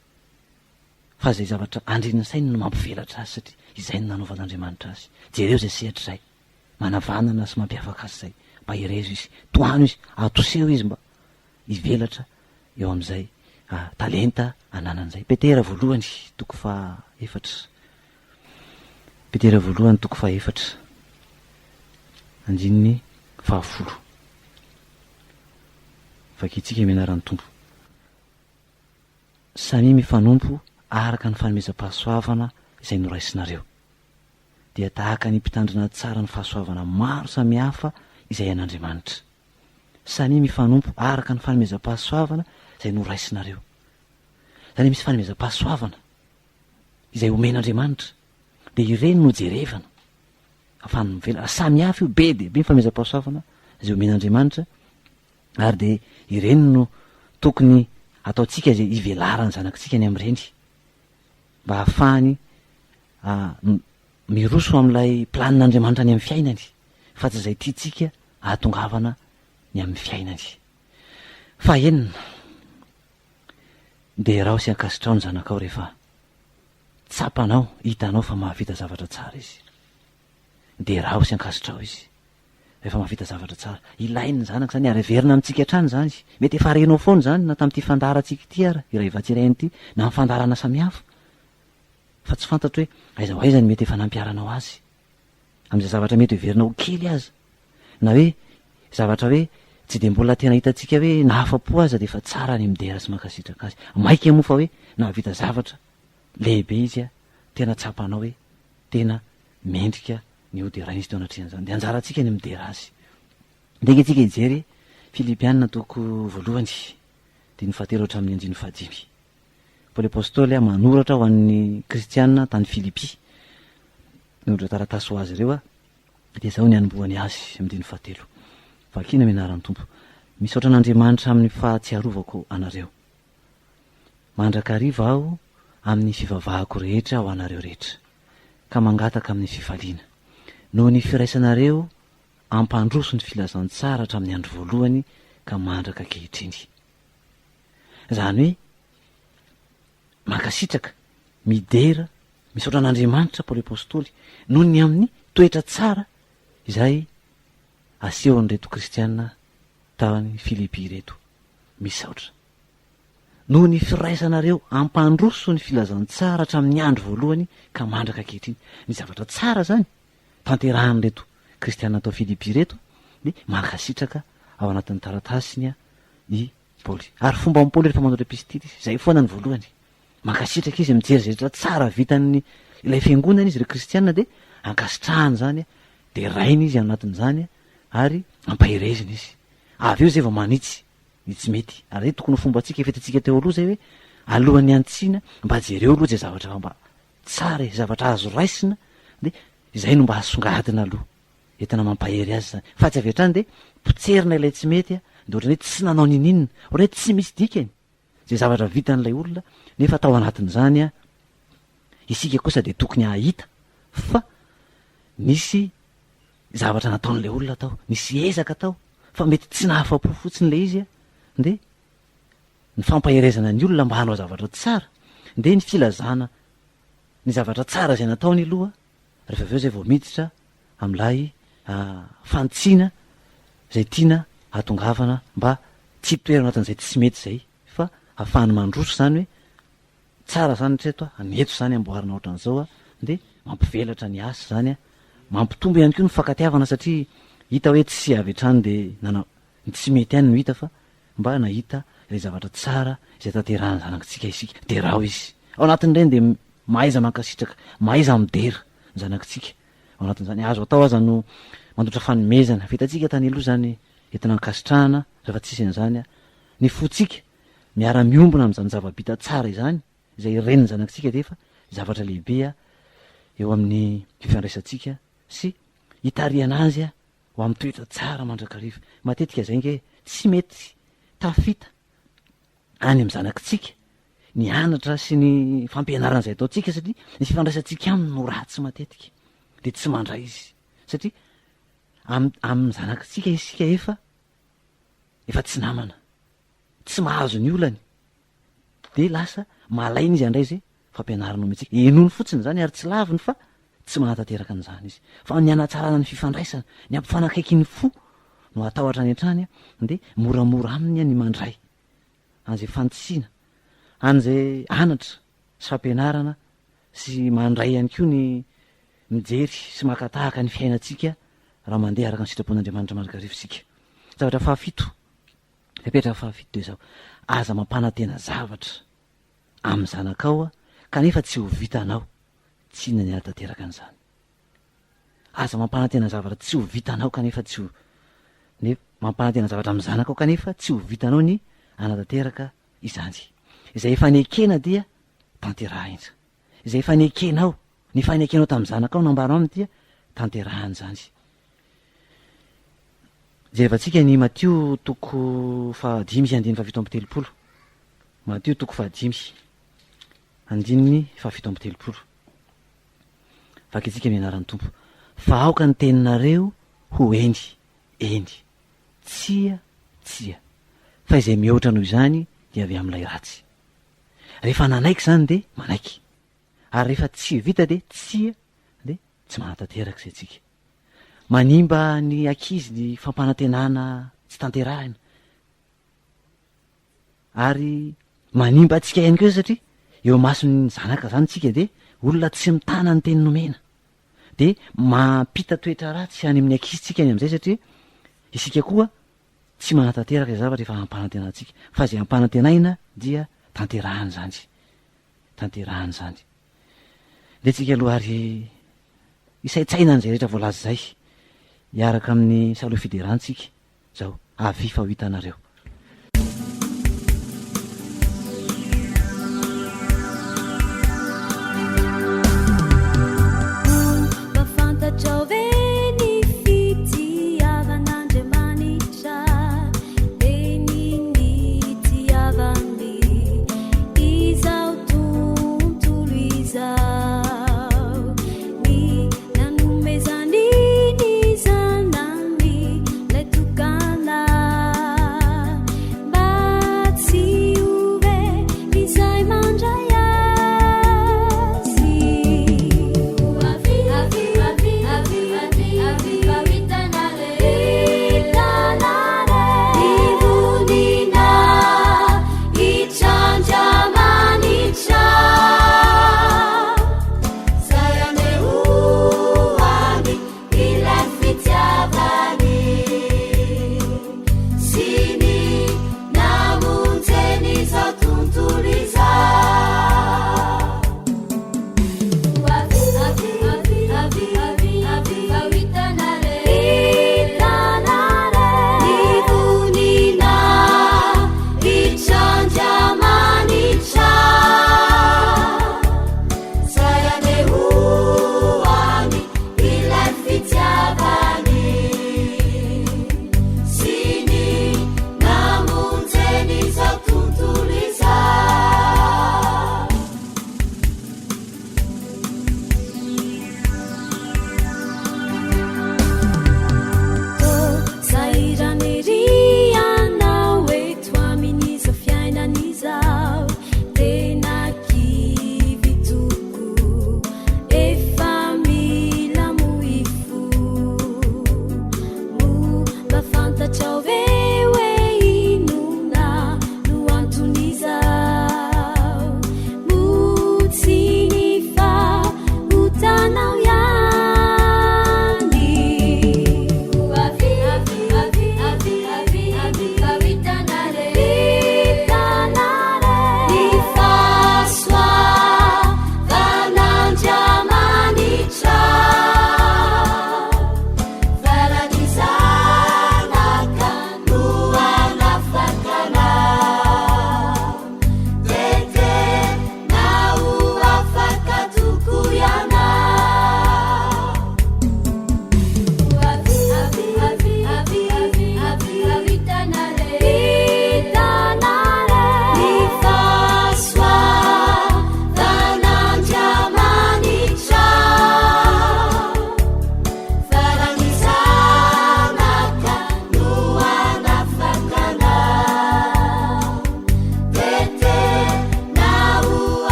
fa zay zavatra andrenin'ny saina no mampivelatra azy, satria izay no nanaovan'Andriamanitra azy. Jereo zay sehatra zay manavanana sy mampiavaka azy zay, mba hirezo izy, toano izy, atoseho izy mba hivelatra eo am'izay talenta ananan'izay. Petera voalohany toko fa efatra, Petera voalohany toko fa efatra andininy 10. Vakitsika mianaran'ny tompo. Samy mifanompo araka ny fanomezam-pahasoavana izay noraisinareo, dia tahaka ny mpitandrina tsara ny fahasoavana maro samihafa izay an'Andriamanitra. Samy mifanompo araka ny fanomezam-pahasoavana izay noraisinareo. Zany misy fanomezam-pahasoavana izay omen'Andriamanitra, dia ireny no jerevana afahany mivela. Samihafa io, be dia be ny fanomezam-pahasoavana izay omen'Andriamanitra, ary dia ireny no tokony ataotsika zay hivelarany zanakitsika ny am'ireny, mba hahafahany miroso am'ilay planin'Andriamanitra ny amin'ny fiainany, fa tsy zay tiatsika ahatongavana ny amin'ny fiainany. Fa enina, dia raha sy ankasitrao ny zanakao rehefa tsapanao, hitanao fa mahavita zavatra tsara izy, dia raha sy ankasitrao izy rehefa mahavita zavatra tsara. Ilainy ny zanaka zany, ary verina amintsika hatrany zany. Mety efa renao foana zany na tamin'ity fandaratsika ity ara iray vatsirainy ity, na amin'ny fandarana samihafa, fa tsy fantatro hoe aiza ho aiza ny mety efa nampiaranao azy am'izay zavatra mety hoverinao kely aza, na hoe zavatra hoe tsy de mbola tena hitantsika hoe nahafa-po aza, de efa tsara ny midera sy mankasitraka azy. Maika moa fa hoe nahavita zavatra lehibe izy a, tena tsapanao hoe tena mendrika ny hoderainy izy teo anatrehan'izany, de anjarantsika ny midera azy. Ndenge tsika hijery Filipianina toko voalohany diny 7 hatramin'ny 5. Paoly apôstôly manoratra ho an'ny kristianina tany Filipi, noratra taratasy ho azy ireo a, dia zao ny anombohany azy amin'ny 7. Vakina mianaran'ny tompo. Misaotra an'Andriamanitra amin'ny fahatsiarovako anareo, mandrakariva aho amin'ny fivavahako rehetra ho anareo rehetra, ka mangataka amin'ny fifaliana noho ny firaisanareo ampandroso ny filazantsara hatramin'ny andro voalohany ka mandraka kehitriny. Zany hoe mankasitraka, midera, misaotra an'Andriamanitra Paoly apôstôly noho ny amin'ny toetra tsara izay asehon'ireto kristianina tany Filipi reto. Misaotra noho ny firaisanareo ampandroso ny filazantsara hatramin'ny andro voalohany ka mandraka kehitriny. Ny zavatra tsara zany tanterahan'ireto kristianina tao Filipi reto, de mankasitraka ao anatin'ny taratasiny i Paoly. Ary fomba amin'ny Paoly rehefa manao epistily izy, zay foana ny voalohany, mankasitraka izy mijery zay rehetra tsara vitan'ny ilay fiangonana izy, re kristianina, de ankasitrahany zany, de rainy izy anatin'izany, ary ampahireziny izy. Avy eo zay vao manitsy ny tsy mety. Ary tokony fomba atsika efetantsika teo aloha zay hoe alohan'ny antsina mba jereo aloha zay zavatra mba tsara, zavatra azo raisina, de izay no mba hasongadina aloha, entina mampahery azy zany. Fa tsy avy hatrany de potserina ilay tsy mety a, de ohatrany hoe tsy nanao ninina, ohatry hoe tsy misy dikany zay zavatra vitan'ilay olona, nefa tao anatin'izany a isika kosa de tokony hahita fa nisy zavatra nataon'ilay olona tao, nisy ezaka tao, fa mety tsy nahafa-po fotsiny le izy a, de ny fampaherezana ny olona mba hanao zavatra tsara, de ny filazana ny zavatra tsara zay nataony aloha, rehefa avy eo zay vao miditra am'lay fantsiana zay tiana hatongavana mba tsy toerana anatin'izay tsy mety zay, fa ahafahany mandroso zany hoe tsara zany treto a, neto zany amboarina ohatran'izao a, de mampivelatra ny asa zany a, mampitombo ihany koa ny fankatiavana, satria hita hoe tsy avy hatrany de ny tsy mety ihany no hita, fa mba nahita ilay zavatra tsara izay tanterahany zanakitsika isika, de raha izy ao anatin'ireny de mahaiza mankasitraka, mahaiza midera ny zanakitsika ao anatin'izany. Azo atao aza no mandotra fanomezana, vitantsika tany aloha zany entina ankasitrahana rehefa tsisy an'izany a, ny fotsika miara-miombona amin'izany zava-bita tsara izany izay reniny zanakitsika de efa zavatra lehibe eo amin'ny fifandraisantsika sy hitariana azy ho amin'ny toetra tsara mandrakariva. Matetika zay nge tsy mety tafita any amin'ny zanakitsika ny anatra sy ny fampianarana izay ataotsika satria ny fifandraisantsika aminy no ratsy matetika de tsy mandray izy satria amin'ny zanakitsika isika efa tsy namana, tsy mahazo ny olany de lasa malaina izy andray zay fampianarana mihitsika enony fotsiny zany ary tsy laviny fa tsy manatanteraka an'izany izy fa ny anatsarana ny fifandraisana ny ampifanakaiky ny fo no atahotra any an-trany de moramora aminy ny mandray an'izay fantisiana an'izay anatra sy fampianarana sy mandray ihany koa ny mijery sy makatahaka ny fiainantsika raha mandeha araka ny sitrapon'Andriamanitra mandrakarivisika. Zavatra fahafito pepetraka fahafito de zao aza mampanantena zavatra amin'ny zanakao kanefa tsy ho vitanao tsy inona ny anatanteraka an'izany. Aza mampanantena zavatra tsy ho vitanao kanefa tsy ho ne mampanantena zavatra amin'ny zanakao kanefa tsy ho vitanao ny anatanteraka izany. Izay efa nekena dia tanteraha indra. Izay efa nekenao ny fanekenao tamin'ny zanakao nambaranao aminy dia tanterahany zany. Jerevantsika ny Matteo toko 5:7-8. Matteo toko 5:7-8. Vakitsika mianaran'ny tompo. Fa aoka ny teninareo ho eny, eny, tsia, tsia. Fa izay mihoatra noho izany dia avy amin'ilay ratsy. Rehefa nanaiky zany de manaiky. Ary rehefa tsy vita de tsia de tsy manatanteraka izay tsika. Manimba ny ankizy ny fampanantenana tsy tanterahina. Ary manimba atsika ihany koa satria eo mason'ny zanaka zany tsika de olona tsy mitana ny teny nomena. De mampita toetra ratsy any amin'ny ankizy tsika any amin'izay satria isika koa tsy manatanteraka izay zavatra efa ampanantenantsika. Fa izay ampanantenaina dia tanterahany zany. Tanterahany zany. De tsika aloha ary isaitsaina an'izay rehetra voalaza zay. Iaraka amin'ny saloha fiderantsika zao avy fa ho hitanareo. Tukana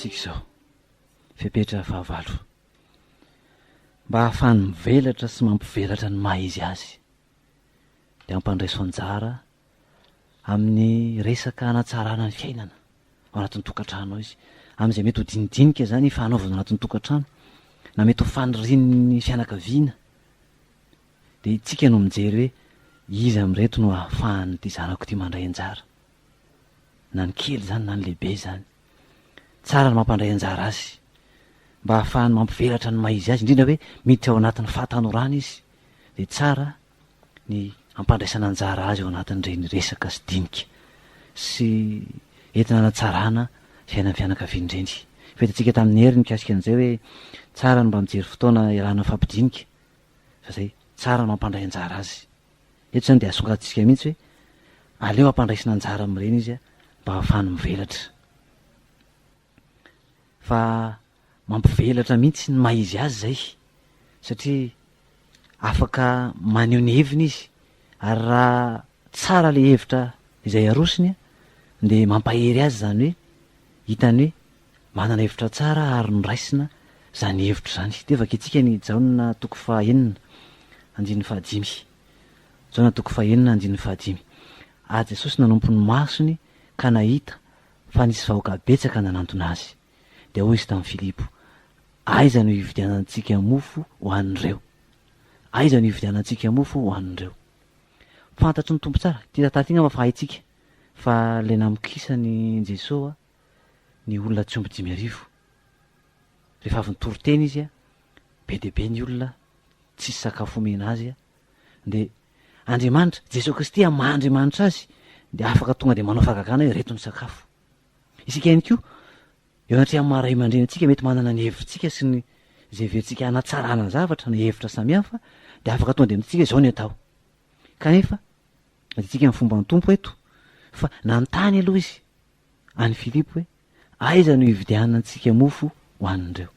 antsika izao fepetra fahavalo mba hahafahany mivelatra sy mampivelatra ny maha izy azy dia ampandraiso anjara amin'ny resaka hanatsarana ny fiainana ao anatin'ny tokantrano izy amin'izay mety ho dinidinika zany fanaovana anatin'ny tokantrano na mety ho fanirian'ny fianakaviana dia itsika no mijery hoe izy amin'reto no ahafahany ty zanako ty mandray anjara na ny kely zany na ny lehibe zany tsara ny mampandray anjara azy mba hahafahany mampivelatra ny maha izy azy indrindra hoe miditra ao anatin'ny fahatanorana izy dia tsara ny ampandraisana anjara azy ao anatin'ireny resaka sy dinika sy entina hanatsarana fiainan'ny fianakaviana ireny fetantsika tamin'ny hery mikasika an'izay hoe tsara ny mba mijery fotoana iarahana fampidinika fa zay tsara ny mampandray anjara azy eto zany dia asongatsika mihitsy hoe aleo ampandraisana anjara amin'ireny izy a mba hahafahany mivelatra fa mampivelatra mihitsy ny maha izy azy zay satria afaka maneho ny heviny izy ary raha tsara le hevitra izay arosiny a dia mampahery azy zany hoe hitany hoe manana hevitra tsara ary noraisina zany hevitra zany dia vakitsika ny jaona toko fahaenina andin'ny fahadimy jaona toko fahaenina andin'ny fahadimy ary Jesosy nanompo ny masony ka nahita fa nisy vahoaka betsaka nanantona azy dia hoy izy tamin'ny Filipo aiza no hividianantsika mofo ho an'ireo aiza no hividianantsika mofo ho an'ireo fantatry ny tompo tsara ty tataty mafahaitsika fa le namokisany Jesosy ny olona tsy omby 5,000 rehefa avy nitory teny izy a be dia be ny olona tsisy sakafo omena azy a dia Andriamanitra Jesosy Kristy maha-Andriamanitra azy dia afaka tonga dia manao fahagagana hoe reto ny sakafo isika ihany koa eo anatria amin'ny maharay aman-dreny antsika mety manana ny hevitsika sy ny izay verintsika hanatsarana ny zavatra ny hevitra samihafa dia afaka tonga dia amintsika izao ny atao kanefa atsika amin'ny fomba ny tompo eto fa nanontany aloha izy any Filipo hoe aiza no hividianantsika mofo ho an'ireo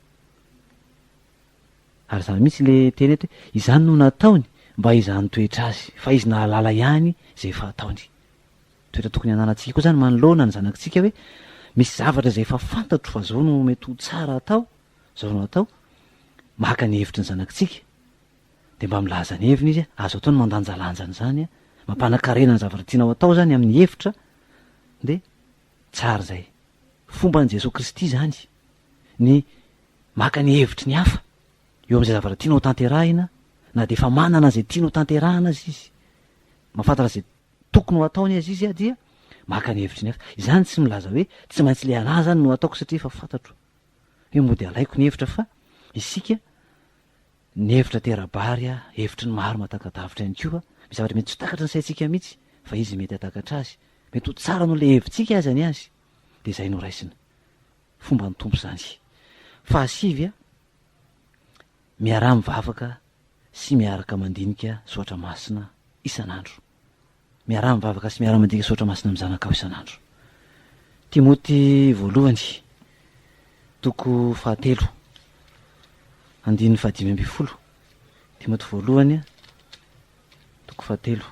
ary zany mihitsy le teny eto hoe izany no nataony mba izany toetra azy fa izy nahalala ihany izay efa ataony toetra tokony hananantsika koa zany manoloana ny zanakitsika hoe misy zavatra izay efa fantatro fa zao no mety ho tsara atao zao no atao maka ny hevitry ny zanakitsika dia mba milaza ny heviny izy a azo atao ny mandanjalanjany zany a mampanakarena ny zavatra tianao atao zany amin'ny hevitra dia tsara zay fomba ny Jesosy Kristy zany ny maka ny hevitry ny hafa eo amin'izay zavatra tianao tanterahina na dia efa manana zay tianao tanterahana azy izy mahafantatra zay tokony ho ataony azy izy a dia maka ny hevitry ny hafa izany tsy milaza hoe tsy maintsy le anahy zany no ataoko satria efa fantatro hoe mody alaiko ny hevitra fa isika ny hevitra terabary a hevitry ny maro matakadavitra ihany koa misy zavatra mety tsy takatra ny saintsika mihitsy fa izy mety hatakatra azy mety ho tsara no le hevitsika azy any azy dia izay no raisina fomba ny tompo zany fahasivy a miara mivavaka sy miaraka mandinika soatra masina isan'andro miara mivavaka sy miara mandinika soatra masina amin'ny zanakao isan'andro Timoty voalohany toko fahatelo andin'ny 5:10 Timoty voalohany toko fahatelo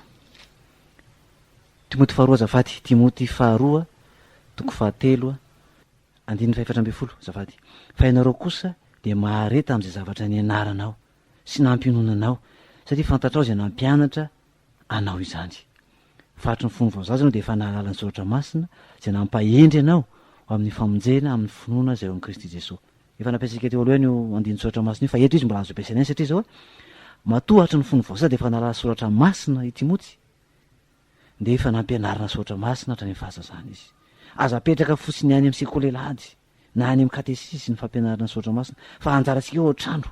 Timoty faharoa azafady Timoty faharoa toko fahatelo andin'ny 4:10 azafady fa ianareo kosa dia mahareta amin'izay zavatra ny anaranao sy nampiononanao satria fantatrao izay nampianatra anao izany fahatry ny fony vaozazy anao dia efa nahalala ny soratra masina izay nampahendry anao amin'ny famonjena amin'ny finoana izay eo amin'ny Kristy Jesosy efa nampiasaika teo alohany io andiny soratra masina io fa eto izy mbola azo ampiasaina ihany satria zao matohatry ny fony vaozazy dia efa nahalala soratra masina i Timoty dia efa nampianarina soratra masina hatrany amin'ny fahazazana izy azo apetraka fotsiny any amin'ny sekolelady na any amin'ny katesisy ny fampianarana soratra masina fa anjaratsika eo an-trano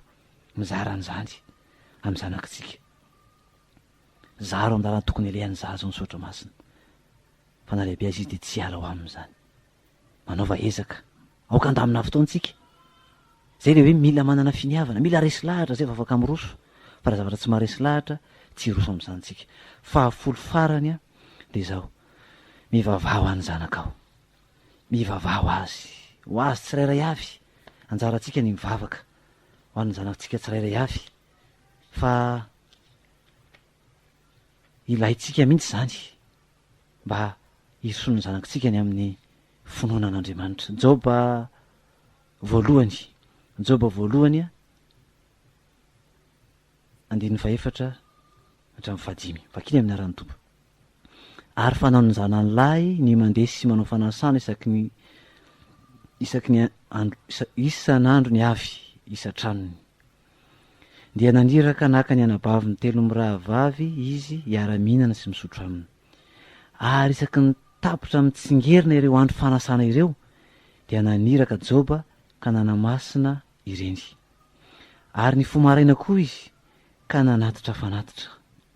mizara an'izany amin'ny zanakitsika zaro amin'ny dalana tokony alehan'ny zazo ny soratra masina fa na lehibe azy izy dia tsy ala ho amin'izany manaova ezaka aoka andamina fotoantsika zay le hoe mila manana finiavana mila resy lahatra zay fa afaka miroso fa raha zavatra tsy maharesy lahatra tsy roso amin'izantsika fahafolo farany a dia zao mivavaho any zanakao mivavaho azy ho azy tsirairay avy anjarantsika ny mivavaka ho an'ny zanakitsika tsirairay avy fa ilaitsika mihitsy zany mba hisoany zanakitsika ny amin'ny finoana an'Andriamanitra Joba voalohany Joba voalohany 14 hatramin'ny 5 vakiny amin'ny aran'ny tompo ary fanaony zanany lahy ny mandeha sy manao fanasana isan'andro ny avy isatranony dia naniraka naka ny anabavy ny telo mirahavavy izy hiara-mihinana sy misotro aminy ary isaky ny tapotra mitsingerina ireo andro fanasana ireo dia naniraka Joba ka nanamasina ireny ary ny fomaraina koa izy ka nanatitra fanatitra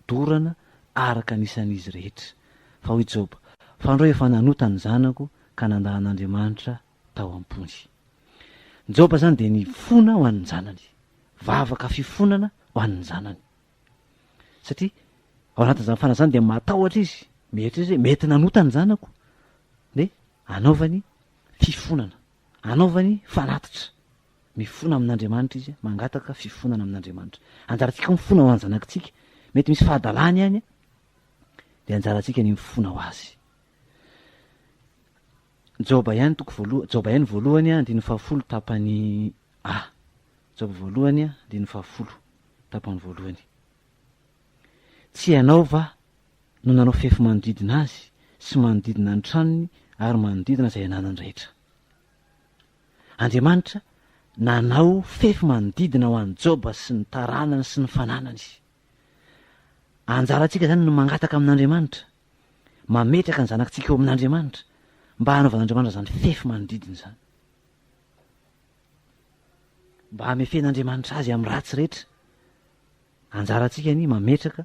dorana araka nisan'izy rehetra fa hoy Joba fandro efa nanota ny zanako ka nandahan'Andriamanitra tao am-pony. Joba zany dia nifona ho an'ny zanany vavaka fifonana ho an'ny zanany satria ao anatin'izany fanazany dia matahotra izy mety nanota ny zanako dia anaovany fifonana anaovany fanatitra mifona amin'Andriamanitra izy mangataka fifonana amin'Andriamanitra anjarantsika mifona ho an'ny zanakitsika mety misy fahadalany any dia anjarantsika ny mifona ho azy. Joba ihany voalohany 10 tapany Joba voalohany 10 tapany voalohany tsy ianao va no nanao fefy manodidina azy sy manodidina ny tranony ary manodidina izay ananany rehetra. Andriamanitra nanao fefy manodidina ho an'ny Joba sy ny taranany sy ny fananany. Anjarantsika zany no mangataka amin'Andriamanitra mametraka ny zanakitsika eo amin'Andriamanitra mba hanaovan'Andriamanitra zany fefy manodidina zany mba hamefen'Andriamanitra azy amin'ny ratsy rehetra. Anjarantsika ny mametraka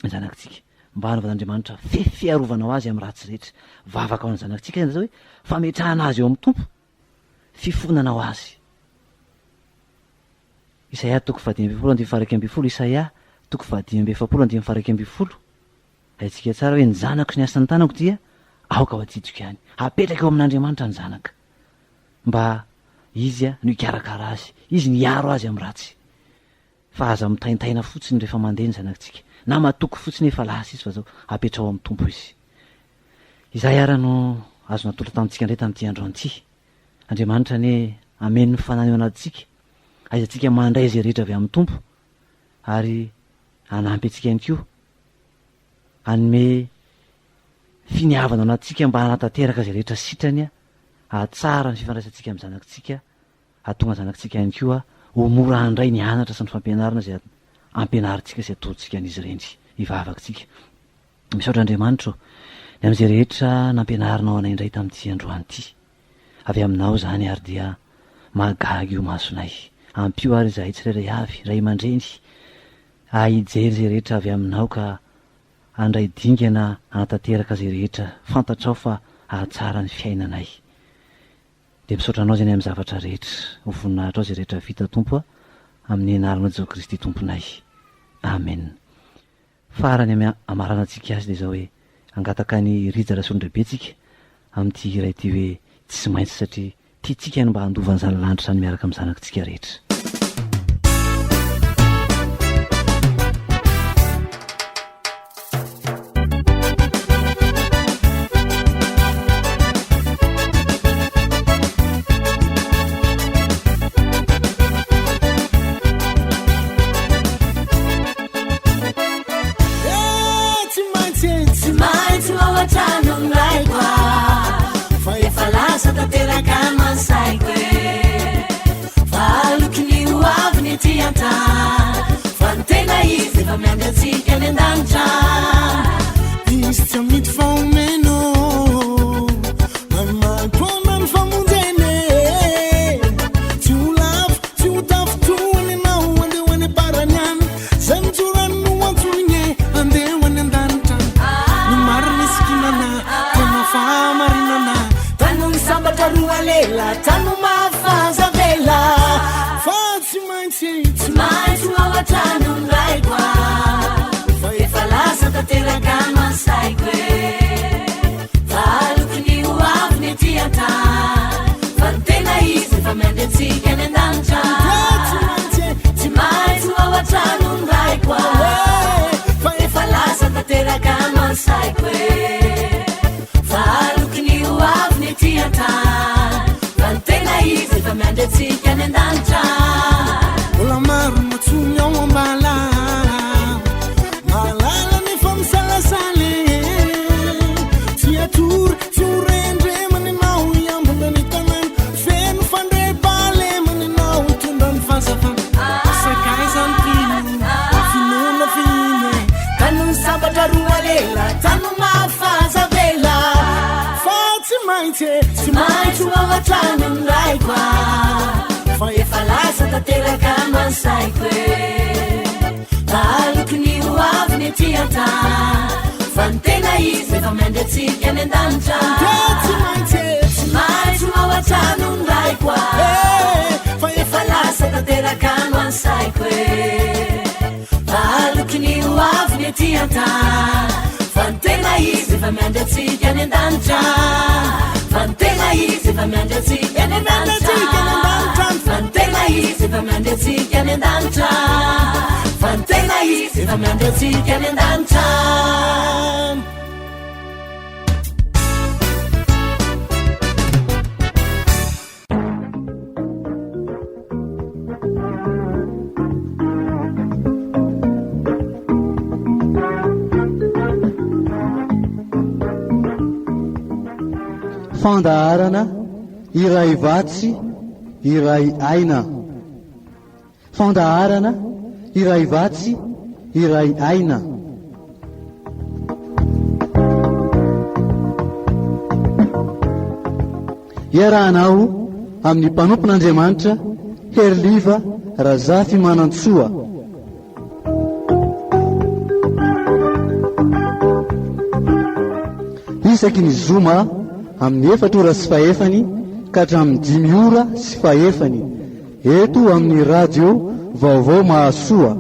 ny zanakitsika mba hanaovan'Andriamanitra fefy fiarovana ho azy amin'ny ratsy rehetra vavaka ho an'ny zanakitsika zany zao hoe fametrahana azy eo amin'ny tompo fifonana ho azy. Isaia 1:12 Isaia 1:12 aitsika tsara hoe ny zanako ny asan'ny tanako dia aoka ho atsitsika ihany apetraka eo amin'Andriamanitra ny zanaka mba izy no ikarakara azy izy ny iaro azy amin'ny ratsy fa aza mitaintaina fotsiny rehefa mandeha ny zanakitsika na matoko fotsiny efa lasa izy fa zao apetrao amin'ny tompo izy. Izay ara no azo natolotra tamintsika indray tamin'ity andro anty Andriamanitra ny ameny ny fanany eo anatintsika aizatsika mandray izay rehetra avy amin'ny tompo ary anampy antsika ihany koa anome finiavana ao anatintsika mba hanatanteraka izay rehetra sitrany atsara ny fifandraisantsika amin'ny zanakitsika atonga zanakitsika ihany koa ho mora handray ny anatra sy ny fampianarana izay ampianarintsika sy ataontsika an'izy ireny hivavakitsika. Misaotra Andriamanitra ny amin'izay rehetra nampianarina ao anay indray tamin'ity androany ity avy aminao zany ary dia mahagagy io masonay ampio ary izahay tsirairay avy ray aman-dreny ahijery izay rehetra avy aminao ka andray dingana anatanteraka izay rehetra fantatrao fa ahatsara ny fiainanay dia misaotra anao zany amin'ny zavatra rehetra ho voninahitra ao izay rehetra vita tompo amin'ny anaran'i Jesosy Kristy tomponay amen. Farany amaranantsika azy dia zao hoe angataka ny rija rasolondrabetsika amin'ity iray ity hoe tsy maintsy satria tiatsika ny mba handovany zany lanitra ny miaraka amin'ny zanakitsika rehetra. Smile to our channel, right? tsy maintsy oatrano nraiko fa efa lasa tateraka mansaiko taloky ny hoaviny atiata fa ny tena izy efa miandratsika ny an-danitra tsy maintsy oatrano nraiko fa efa lasa tateraka mansaiko taloky ny hoaviny atiata fa ny tena izy efa miandratsika ny an-danitra fa ny tena izy efa miandratsika ny an-danitra fa ny tena izy efa miandratsika ny an-danitra fa ny tena izy efa miandratsika ny an-danitra fandaharana iray vatsy iray aina fandaharana iray vatsy iray aina iarahanao amin'ny mpanompon'Andriamanitra Herliva Razafy Manantsoa isaky ny zoma amin'ny 4 ora sy fahefany ka hatramin'ny 5 ora sy fahefany eto amin'ny radio vaovao Mahasoa